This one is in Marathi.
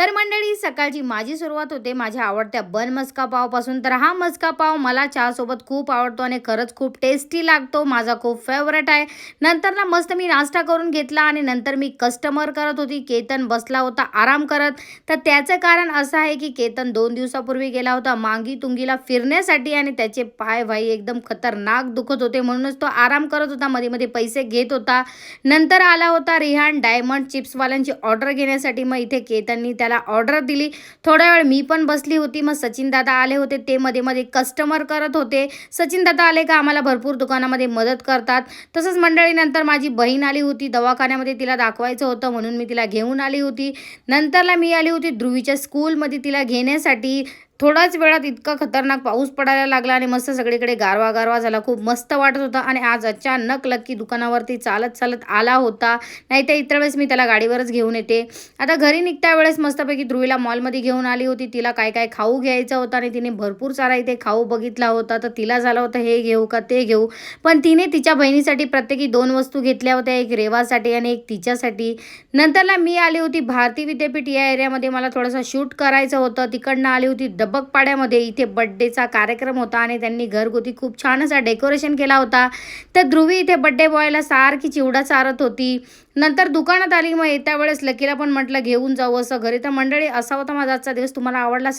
तर मंडळी सकाळची माझी सुरुवात होते माझ्या आवडत्या बन मस्का पावपासून. तर हा मस्का पाव मला चहासोबत खूप आवडतो आणि खरंच खूप टेस्टी लागतो. माझा खूप फेवरेट आहे. नंतर ना मस्त मी नाश्ता करून घेतला आणि नंतर मी कस्टमर करत होती. केतन बसला होता आराम करत. तर त्याचं कारण असं आहे की केतन 2 दिवसापूर्वी गेला होता मांगी तुंगीला फिरण्यासाठी आणि त्याचे पाय भाई एकदम खतरनाक दुखत होते, म्हणूनच तो आराम करत होता, मध्ये मध्ये पैसे घेत होता. नंतर आला होता रिहान डायमंड चिप्सवाल्यांची ऑर्डर घेण्यासाठी. मग इथे केतननी त्याला ऑर्डर दिली. थोडा वेळ मी पण बसली होती. मग सचिन दादा आले होते, ते मध्ये मध्ये कस्टमर करत होते. सचिन दादा आले का आम्हाला भरपूर दुकानामध्ये मदत करतात. तसंच मंडळी नंतर माझी बहीण आली होती दवाखान्यामध्ये, तिला दाखवायचं होतं म्हणून मी तिला घेऊन आली होती. नंतरला मी आली होती ध्रुवीच्या स्कूलमध्ये तिला घेण्यासाठी. थोड्याच वेळात इतका खतरनाक पाऊस पडायला लागला आणि मस्त सगळीकडे गारवा गारवा झाला. खूप मस्त वाटत होता आणि आज अचानक लक्की दुकानावरती चालत चालत आला होता. नाहीतर इतर वेळेस मी त्याला गाडीवरच घेऊन येते. आता घरी निघत्या वेळेस मस्तपैकी ध्रुवीला मॉलमध्ये घेऊन आली होती. तिला काय काय खाऊ घ्यायचं होतं आणि तिने भरपूर सारा इथे खाऊ बघितला होता. तर तिला झालं होतं हे घेऊ का ते घेऊ, पण तिने तिच्या बहिणीसाठी प्रत्येकी 2 वस्तू घेतल्या होत्या, एक रेवासाठी आणि एक तिच्यासाठी. नंतरला मी आली होती भारती विद्यापीठ या एरियामध्ये. मला थोडंसं शूट करायचं होतं. तिकडनं आली होती दबकपाड्यामध्ये. इथे बड्डेचा कार्यक्रम होता आणि त्यांनी घरगुती खूप छान असा डेकोरेशन केला होता. तर ध्रुवी इथे बड्डे बॉयला सारखी चिवडा चारत होती. नंतर दुकानात आली. मग येत्या वेळेस लकीला पण म्हटलं घेऊन जाऊ असं घरी. तर मंडळी असा होता माझा आजचा दिवस. तुम्हाला आवडला